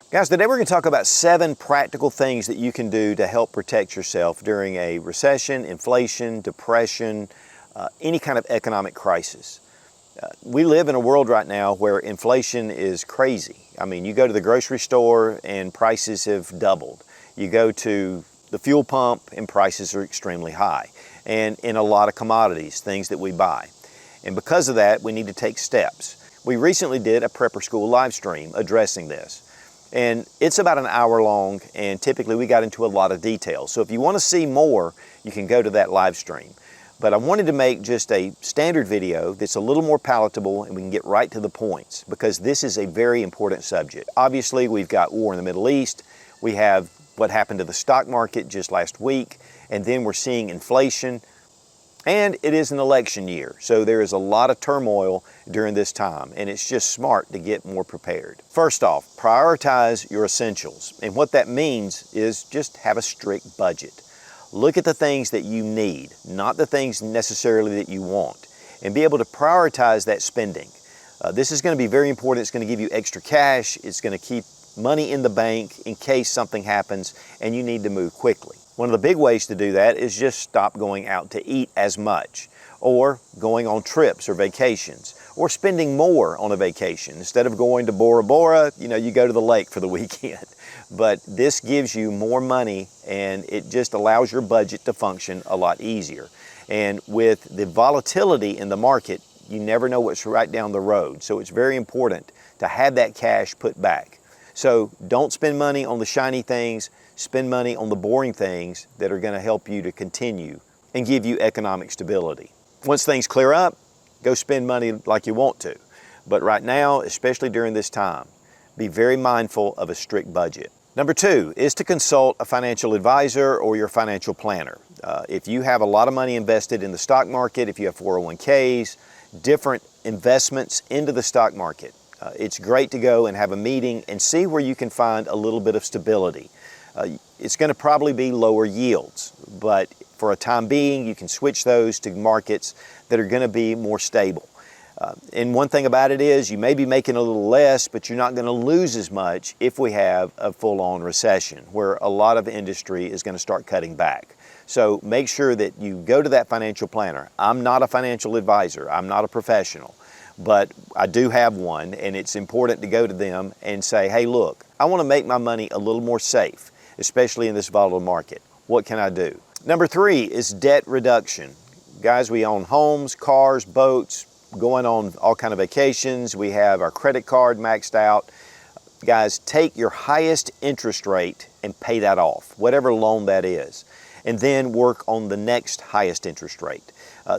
Guys, today we're going to talk about 7 practical things that you can do to help protect yourself during a recession, inflation, depression, any kind of economic crisis. We live in a world right now where inflation is crazy. I mean, you go to the grocery store and prices have doubled. You go to the fuel pump and prices are extremely high. And in a lot of commodities, things that we buy. And because of that, we need to take steps. We recently did a prepper school live stream addressing this. And it's about an hour long, and typically we got into a lot of detail. So if you want to see more, you can go to that live stream. But I wanted to make just a standard video that's a little more palatable and we can get right to the points, because this is a very important subject. Obviously, we've got war in the Middle East. We have what happened to the stock market just last week, and then we're seeing inflation. And it is an election year, so there is a lot of turmoil during this time, and it's just smart to get more prepared. First off, prioritize your essentials. And what that means is just have a strict budget. Look at the things that you need, not the things necessarily that you want, and be able to prioritize that spending. This is going to be very important. It's going to give you extra cash. It's going to keep money in the bank in case something happens and you need to move quickly. One of the big ways to do that is just stop going out to eat as much, or going on trips or vacations, or spending more on a vacation. Instead of going to Bora Bora, you go to the lake for the weekend. But this gives you more money and it just allows your budget to function a lot easier. And with the volatility in the market, you never know what's right down the road. So it's very important to have that cash put back. So don't spend money on the shiny things, spend money on the boring things that are going to help you to continue and give you economic stability. Once things clear up, go spend money like you want to. But right now, especially during this time, be very mindful of a strict budget. Number 2 is to consult a financial advisor or your financial planner. If you have a lot of money invested in the stock market, if you have 401ks, different investments into the stock market, it's great to go and have a meeting and see where you can find a little bit of stability. It's going to probably be lower yields, but for a time being, you can switch those to markets that are going to be more stable. And one thing about it is you may be making a little less, but you're not going to lose as much if we have a full-on recession where a lot of industry is going to start cutting back. So make sure that you go to that financial planner. I'm not a financial advisor. I'm not a professional. But I do have one, and it's important to go to them and say, hey, look, I want to make my money a little more safe, especially in this volatile market. What can I do? Number 3 is debt reduction. Guys, we own homes, cars, boats, going on all kind of vacations. We have our credit card maxed out. Guys, take your highest interest rate and pay that off, whatever loan that is, and then work on the next highest interest rate.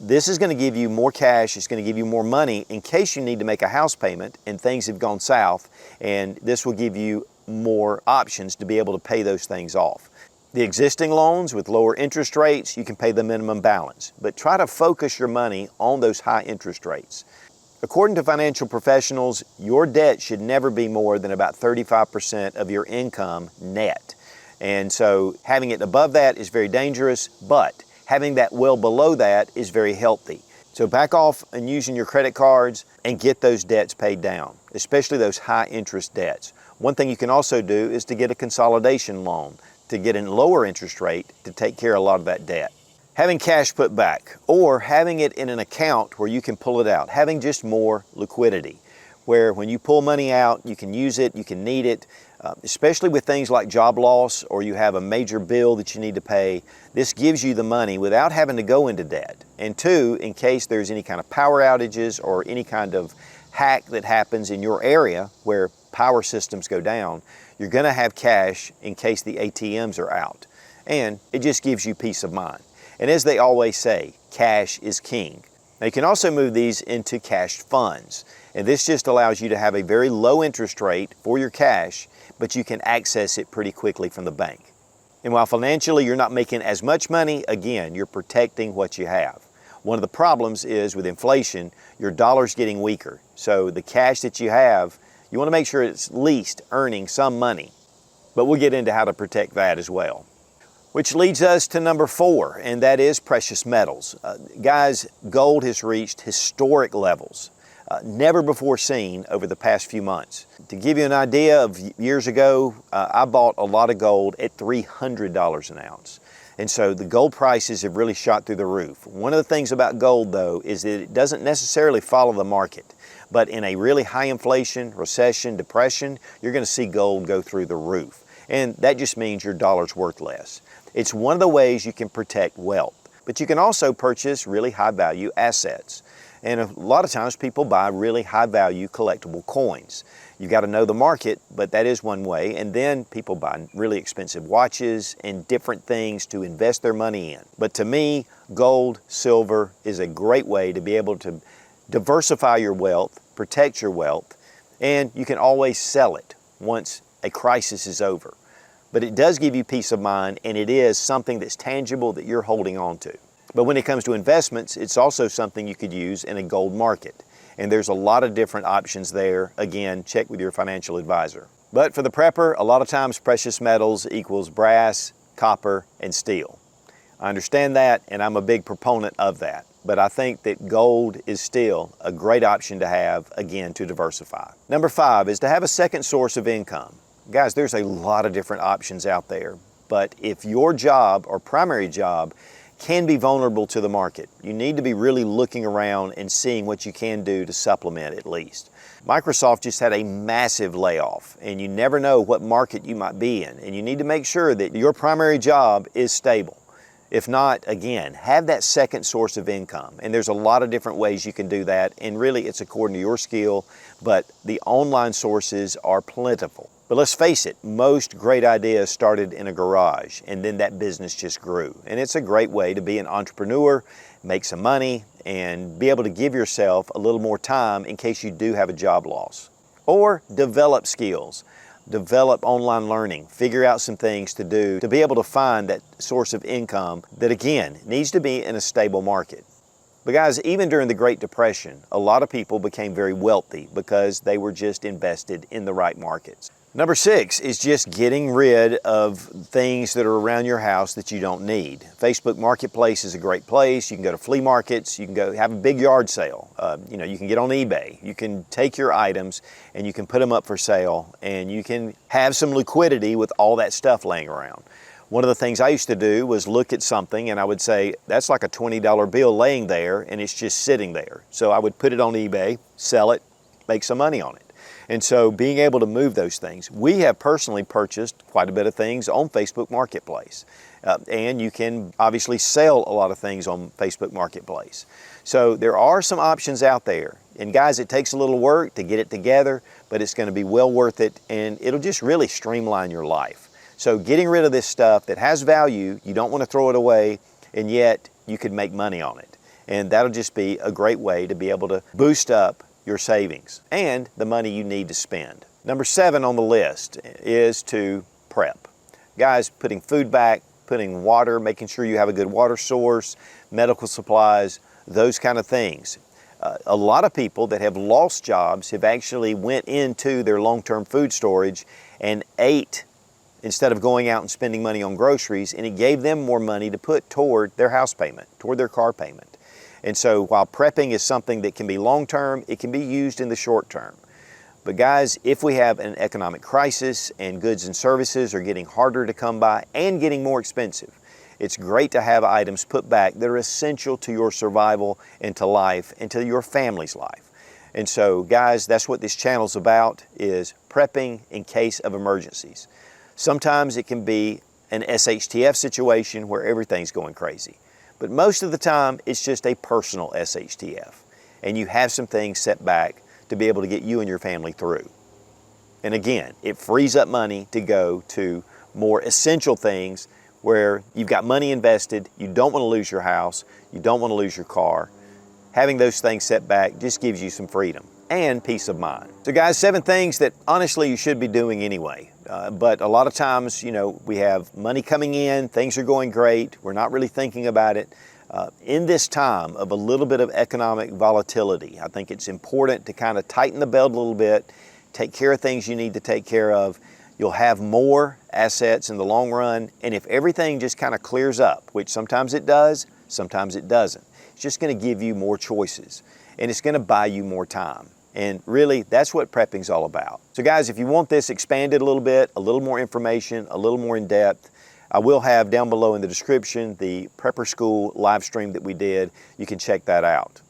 This is going to give you more cash. It's going to give you more money in case you need to make a house payment and things have gone south, and this will give you more options to be able to pay those things off. The existing loans with lower interest rates, you can pay the minimum balance, but try to focus your money on those high interest rates. According to financial professionals, your debt should never be more than about 35% of your income net. And so having it above that is very dangerous, but having that well below that is very healthy. So back off and using your credit cards and get those debts paid down, especially those high interest debts. One thing you can also do is to get a consolidation loan to get a lower interest rate to take care of a lot of that debt. Having cash put back, or having it in an account where you can pull it out, having just more liquidity, where when you pull money out, you can use it, you can need it, especially with things like job loss or you have a major bill that you need to pay. This gives you the money without having to go into debt. And 2, in case there's any kind of power outages or any kind of hack that happens in your area where power systems go down, you're going to have cash in case the ATMs are out. And it just gives you peace of mind. And as they always say, cash is king. Now you can also move these into cash funds. And this just allows you to have a very low interest rate for your cash, but you can access it pretty quickly from the bank. And while financially you're not making as much money, again, you're protecting what you have. One of the problems is with inflation, your dollar's getting weaker. So the cash that you have, you want to make sure it's at least earning some money. But we'll get into how to protect that as well. Which leads us to number 4, and that is precious metals. Guys, gold has reached historic levels. never before seen over the past few months. To give you an idea of years ago, I bought a lot of gold at $300 an ounce. And so the gold prices have really shot through the roof. One of the things about gold, though, is that it doesn't necessarily follow the market. But in a really high inflation, recession, depression, you're going to see gold go through the roof. And that just means your dollar's worth less. It's one of the ways you can protect wealth. But you can also purchase really high value assets. And a lot of times people buy really high value collectible coins. You've got to know the market, but that is one way. And then people buy really expensive watches and different things to invest their money in. But to me, gold, silver is a great way to be able to diversify your wealth, protect your wealth, and you can always sell it once a crisis is over. But it does give you peace of mind, and it is something that's tangible that you're holding on to. But when it comes to investments, it's also something you could use in a gold market. And there's a lot of different options there. Again, check with your financial advisor. But for the prepper, a lot of times precious metals equals brass, copper, and steel. I understand that, and I'm a big proponent of that. But I think that gold is still a great option to have, again, to diversify. Number 5 is to have a second source of income. Guys, there's a lot of different options out there. But if your job or primary job can be vulnerable to the market, you need to be really looking around and seeing what you can do to supplement at least. Microsoft just had a massive layoff, and you never know what market you might be in, and you need to make sure that your primary job is stable. If not, again, have that second source of income. And there's a lot of different ways you can do that, and really it's according to your skill, but the online sources are plentiful. But let's face it, most great ideas started in a garage, and then that business just grew. And it's a great way to be an entrepreneur, make some money, and be able to give yourself a little more time in case you do have a job loss. Or develop skills. Develop online learning, figure out some things to do to be able to find that source of income that, again, needs to be in a stable market. But guys, even during the Great Depression, a lot of people became very wealthy because they were just invested in the right markets. Number 6 is just getting rid of things that are around your house that you don't need. Facebook Marketplace is a great place. You can go to flea markets. You can go have a big yard sale. You can get on eBay. You can take your items and you can put them up for sale, and you can have some liquidity with all that stuff laying around. One of the things I used to do was look at something and I would say, that's like a $20 bill laying there and it's just sitting there. So I would put it on eBay, sell it, make some money on it. And so being able to move those things. We have personally purchased quite a bit of things on Facebook Marketplace. And you can obviously sell a lot of things on Facebook Marketplace. So there are some options out there. And guys, it takes a little work to get it together, but it's going to be well worth it, and it'll just really streamline your life. So getting rid of this stuff that has value, you don't want to throw it away, and yet you could make money on it. And that'll just be a great way to be able to boost up your savings and the money you need to spend. Number 7 on the list is to prep. Guys, putting food back, putting water, making sure you have a good water source, medical supplies, those kind of things. A lot of people that have lost jobs have actually went into their long-term food storage and ate instead of going out and spending money on groceries, and it gave them more money to put toward their house payment, toward their car payment. And so while prepping is something that can be long-term, it can be used in the short term. But guys, if we have an economic crisis and goods and services are getting harder to come by and getting more expensive, it's great to have items put back that are essential to your survival and to life and to your family's life. And so guys, that's what this channel's about, is prepping in case of emergencies. Sometimes it can be an SHTF situation where everything's going crazy. But most of the time, it's just a personal SHTF. And you have some things set back to be able to get you and your family through. And again, it frees up money to go to more essential things where you've got money invested, you don't want to lose your house, you don't want to lose your car. Having those things set back just gives you some freedom and peace of mind. So guys, 7 things that honestly you should be doing anyway. But a lot of times, we have money coming in, things are going great, we're not really thinking about it. In this time of a little bit of economic volatility, I think it's important to kind of tighten the belt a little bit, take care of things you need to take care of. You'll have more assets in the long run, and if everything just kind of clears up, which sometimes it does, sometimes it doesn't, it's just going to give you more choices. and it's gonna buy you more time. And really, that's what prepping's all about. So guys, if you want this expanded a little bit, a little more information, a little more in depth, I will have down below in the description the Prepper School live stream that we did. You can check that out.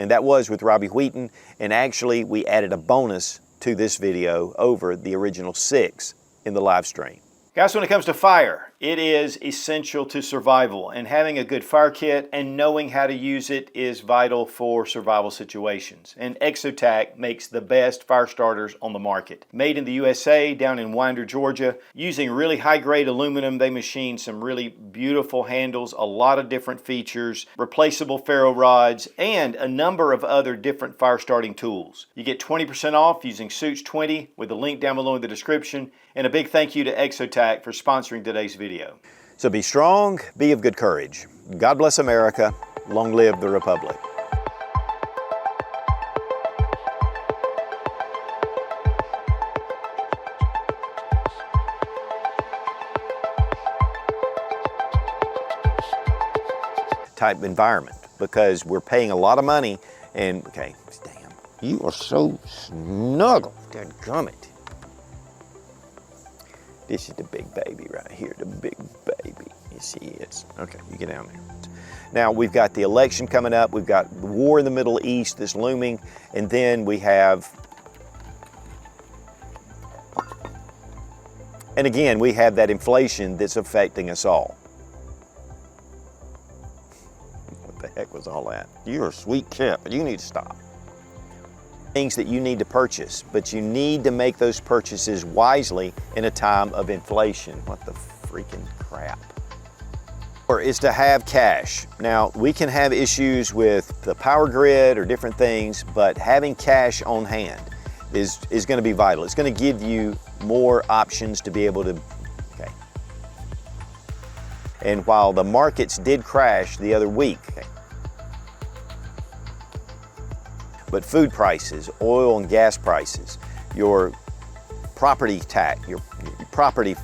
And that was with Robbie Wheaton, and actually we added a bonus to this video over the original 6 in the live stream. Guys, when it comes to fire, it is essential to survival, and having a good fire kit and knowing how to use it is vital for survival situations. And Exotac makes the best fire starters on the market. Made in the USA, down in Winder, Georgia, using really high-grade aluminum. They machine some really beautiful handles, a lot of different features, replaceable ferro rods, and a number of other different fire starting tools. You get 20% off using Sootch 20 with the link down below in the description. And a big thank you to Exotac for sponsoring today's video. So be strong, be of good courage. God bless America. Long live the Republic. Type environment, because we're paying a lot of money and, okay, damn, you are so snuggle. Dadgummit. This is the big baby right here, the big baby. Yes, he is. Okay, you get down there. Now, we've got the election coming up. We've got the war in the Middle East that's looming. And then we have, and again, we have that inflation that's affecting us all. What the heck was all that? You're a sweet chip, but you need to stop. Things that you need to purchase, but you need to make those purchases wisely in a time of inflation. What the freaking crap? Or is to have cash. Now, we can have issues with the power grid or different things, but having cash on hand is going to be vital. It's going to give you more options to be able to, okay. And while the markets did crash the other week, okay, but food prices, oil and gas prices, your property tax, your property